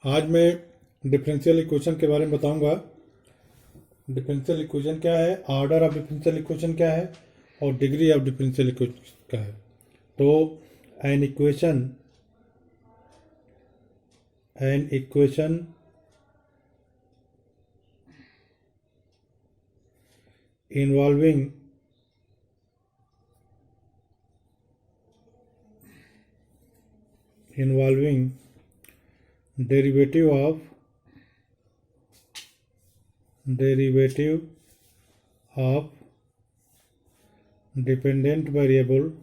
आज मैं differential equation के बारे में बताऊंगा। डिफरेंशियल इक्वेशन क्या है, ऑर्डर ऑफ डिफरेंशियल इक्वेशन क्या है और डिग्री ऑफ डिफरेंशियल इक्वेशन क्या है। तो an equation involving derivative of dependent variable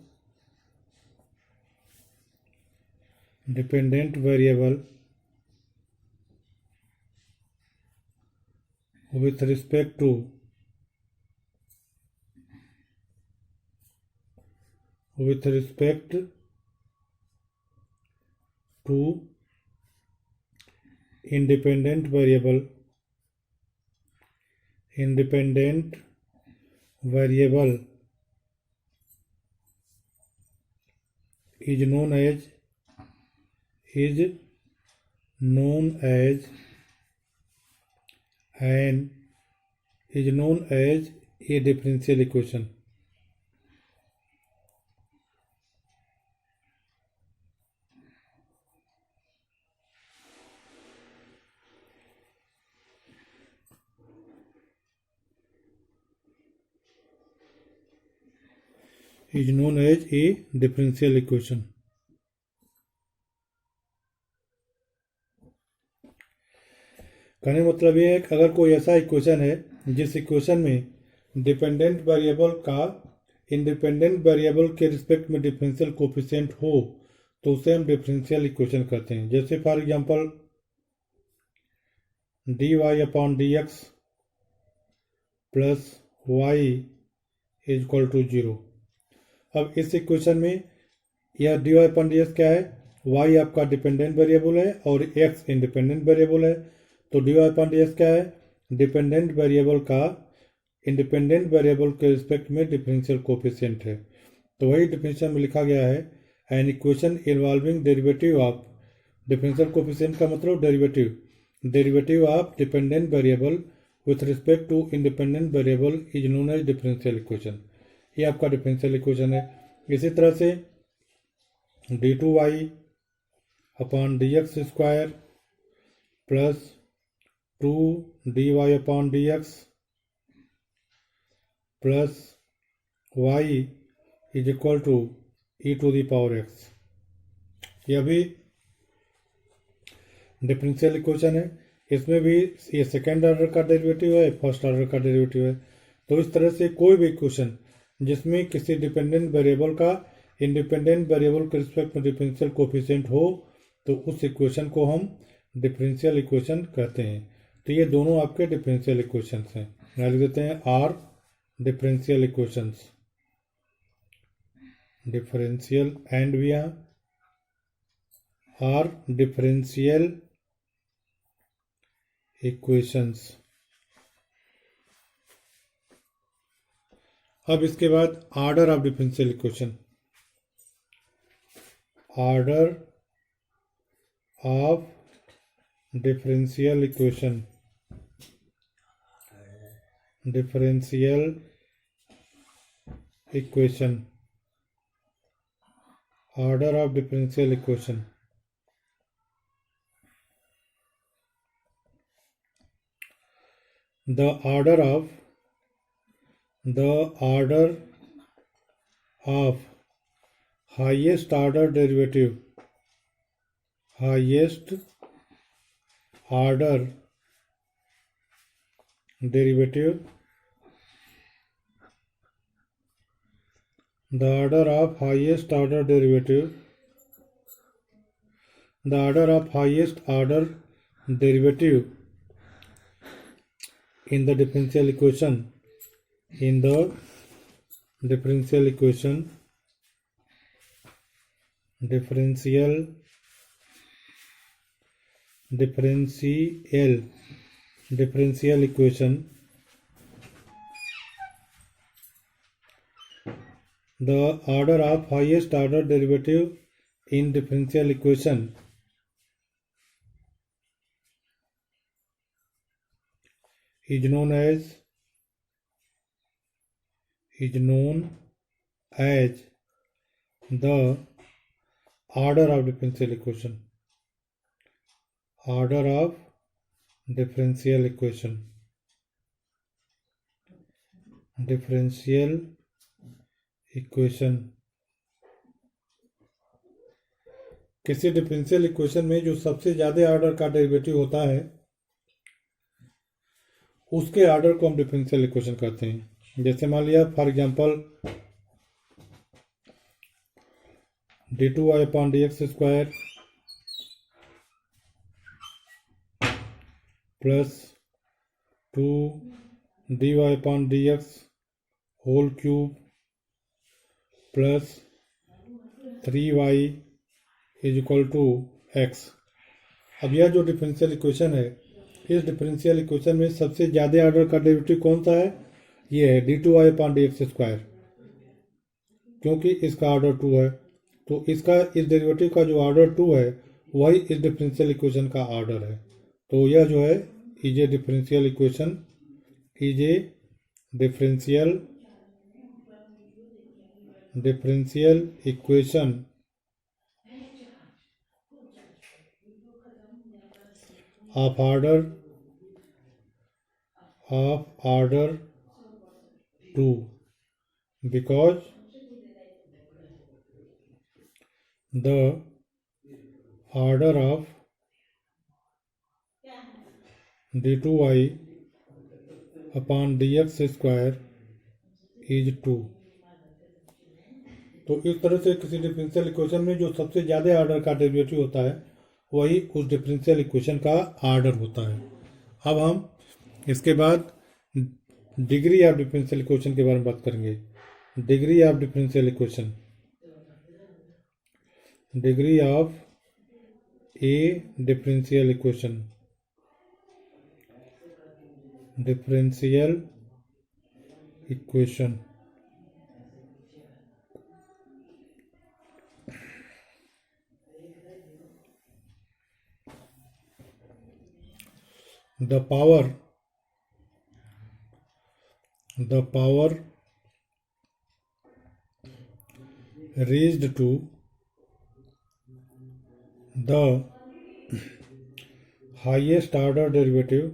with respect to independent variable is known as a differential equation. Is known as a differential equation. कहने मतलब ये है कि अगर कोई ऐसा इक्वेशन है जिस इक्वेशन में डिपेंडेंट वेरिएबल का इंडिपेंडेंट वेरिएबल के रिस्पेक्ट में डिफरेंशियल कोफिशिएंट हो तो उसे हम डिफरेंशियल इक्वेशन कहते हैं। जैसे for example dy/dx plus y = 0। अब इस इक्वेशन में यह dy/dx क्या है, y आपका डिपेंडेंट वेरिएबल है और x इंडिपेंडेंट वेरिएबल है। तो dy/dx क्या है, डिपेंडेंट वेरिएबल का इंडिपेंडेंट वेरिएबल के रिस्पेक्ट में डिफरेंशियल कोफिशिएंट है। तो वही डिफिनेशन में लिखा गया है, an equation involving derivative of differential coefficient का मतलब derivative of dependent variable with respect to independent variable is known as differential equation. ये आपका डिफरेंशियल इक्वेशन है। इसी तरह से d2y/dx² plus 2dy/dx plus y = e⁻x। यह भी डिफरेंशियल इक्वेशन है। इसमें भी ये सेकेंड ऑर्डर का डेरिवेटिव है, फर्स्ट ऑर्डर का डेरिवेटिव है। तो इस तरह से कोई भी इक्वेशन जिसमें किसी डिपेंडेंट वेरिएबल का इंडिपेंडेंट वेरिएबल के रिस्पेक्ट में डिफरेंशियल कोफिशिएंट हो तो उस इक्वेशन को हम डिफरेंशियल इक्वेशन कहते हैं। तो ये दोनों आपके डिफरेंशियल इक्वेशंस हैं। यहाँ लिख देते हैं are differential equations, differential and भी यहाँ आर डिफरेंशियल इक्वेशंस। अब इसके बाद order of differential equation, order of differential equation, order of differential equation. The order of highest order derivative, the order of highest order derivative in the differential equation, differential equation the order of highest order derivative in differential equation is known as the order of differential equation. Order of differential equation. Differential equation. किसी differential equation में जो सबसे ज्यादा order का derivative होता है उसके order को हम डिफरेंशियल इक्वेशन कहते हैं। जैसे मान लिया for example d2y/dx² plus 2dy/dx whole cube plus 3y is equal to x। अब यह जो डिफरेंशियल इक्वेशन है, इस डिफरेंशियल इक्वेशन में सबसे ज्यादा ऑर्डर का डेरिवेटिव कौन सा है? ये है d2y/dx², क्योंकि इसका ऑर्डर 2 है। तो इसका इस डेरिवेटिव का जो ऑर्डर 2 है वही इस डिफरेंशियल इक्वेशन का ऑर्डर है। तो यह जो है is a differential equation, is a differential equation of order 2 because the order of d2y/dx² is 2। तो इस तरह से किसी डिफरेंशियल इक्वेशन में जो सबसे ज्यादा ऑर्डर का डेरिवेटिव होता है वही उस डिफरेंशियल इक्वेशन का ऑर्डर होता है। अब हम इसके बाद डिग्री ऑफ डिफरेंशियल इक्वेशन के बारे में बात करेंगे। Degree of differential equation, degree of A differential equation, differential equation. The power raised to the highest order derivative,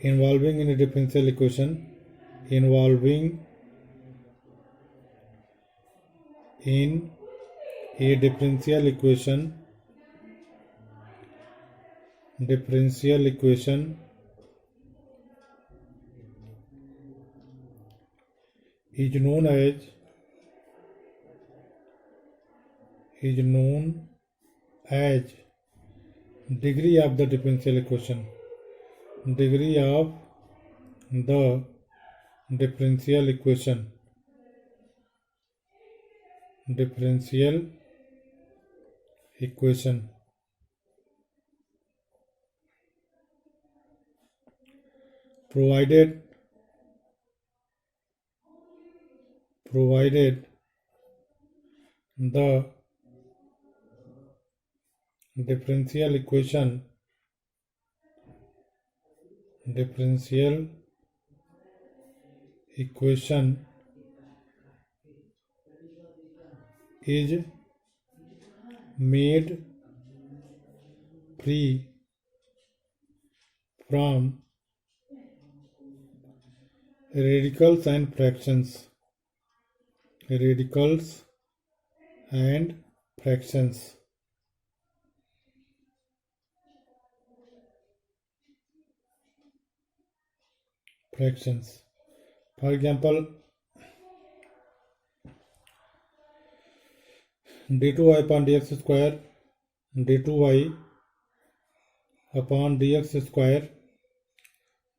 involving in a differential equation, involving in a differential equation is known as degree of the differential equation, degree of the differential equation, provided the differential equation is made free from radicals and fractions, For example, d2y/dx²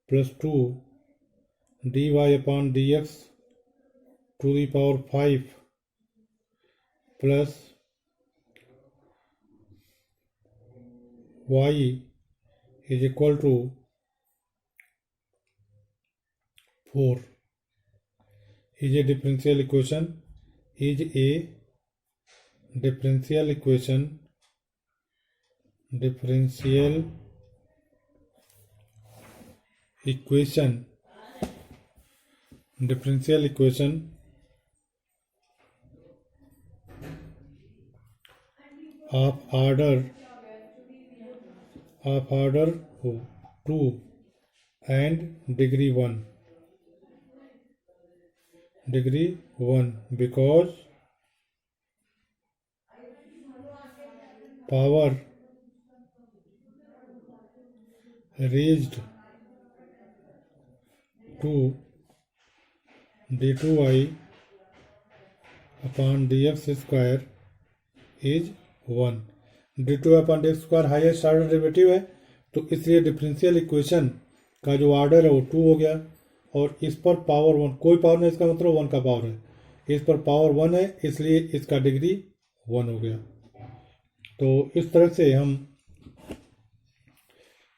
plus 2 dy/dx to the power 5 plus y is equal to 4 is a differential equation differential equation of order 2 and degree 1 because power raised to d2i upon dx square is 1। d2 upon dx square highest order derivative है, तो इसलिए differential equation का जो order है वो 2 हो गया, और इस पर पावर 1, कोई पावर नहीं, इसका मतलब 1 का पावर है, इस पर पावर 1 है, इसलिए इसका डिग्री 1 हो गया। तो इस तरह से हम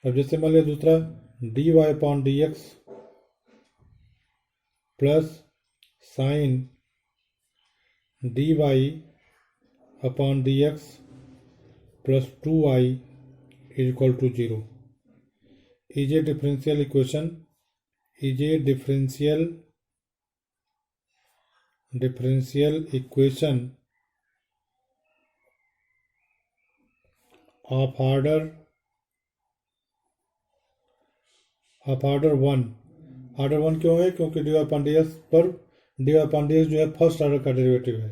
अब जैसे मान लिया दूसरा dy upon D X plus sine dy upon D X plus 2i is equal to 0 is a differential equation of order 1। Order 1 क्यों है? क्योंकि dy अपॉन dx पर dy अपॉन dx जो है फर्स्ट ऑर्डर का डेरिवेटिव है,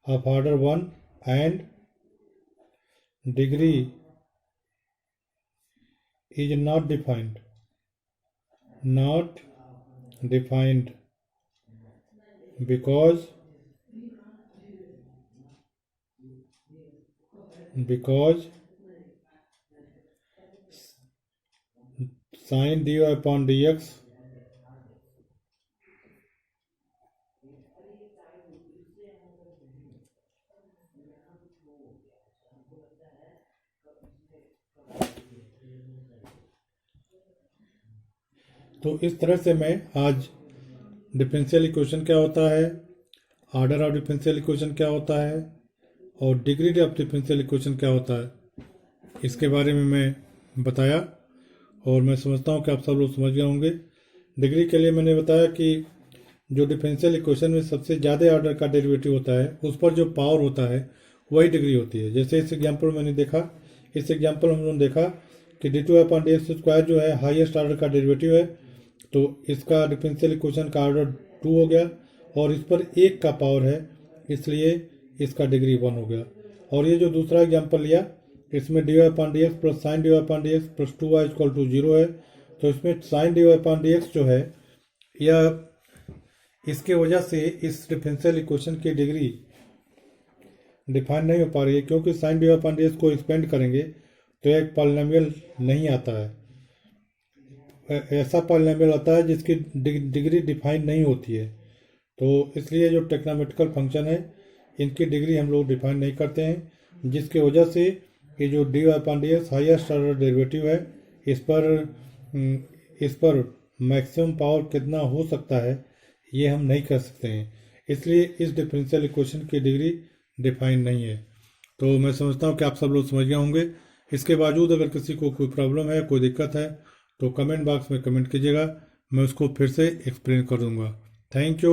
of order 1 and degree is not defined because sin dy upon dx तो इस तरह से मैं आज डिफरेंशियल इक्वेशन क्या होता है, ऑर्डर ऑफ डिफरेंशियल इक्वेशन क्या होता है और डिग्री ऑफ डिफरेंशियल इक्वेशन क्या होता है, इसके बारे में मैं बताया, और मैं समझता हूँ कि आप सब लोग समझ गए होंगे। डिग्री के लिए मैंने बताया कि जो डिफरेंशियल इक्वेशन में सबसे ज़्यादा ऑर्डर का डेरिवेटिव होता है उस पर जो पावर होता है वही डिग्री होती है। जैसे इस एग्जाम्पल मैंने देखा, इस एग्जाम्पल हम लोगों ने देखा कि d2 अपॉन dx स्क्वायर जो है हाईएस्ट ऑर्डर का डेरिवेटिव है, तो इसका डिफरेंशियल इक्वेशन का ऑर्डर 2 हो गया, और इस पर 1 का पावर है, इसलिए इसका डिग्री 1 हो गया। और ये जो दूसरा एग्जाम्पल लिया, इसमें dy upon dx plus sine dy upon dx plus 2y equal to 0 है, तो इसमें साइन dy अपॉन dx जो है यह इसके वजह से इस डिफरेंशियल इक्वेशन की डिग्री डिफाइन नहीं हो पा रही है, क्योंकि साइन dy अपॉन dx को एक्सपेंड करेंगे तो एक पॉलिनोमियल नहीं आता है, ऐसा पॉलिनोमियल आता है जिसकी डिग्री डिफाइन नहीं होती है। तो इसलिए जो टेक्नोमेट्रिकल फंक्शन है इनकी डिग्री हम लोग डिफाइन नहीं करते हैं, जिसकी वजह से ये जो dy upon dx highest order derivative है, इस पर मैक्सिमम पावर कितना हो सकता है ये हम नहीं कर सकते हैं, इसलिए इस डिफरेंशियल इक्वेशन की डिग्री डिफाइन नहीं है। तो मैं समझता हूँ कि आप सब लोग समझ गए होंगे। इसके बावजूद अगर किसी को कोई प्रॉब्लम है, कोई दिक्कत है, तो कमेंट बॉक्स में कमेंट कीजिएगा, मैं उसको फिर से एक्सप्लेन कर दूंगा। Thank you.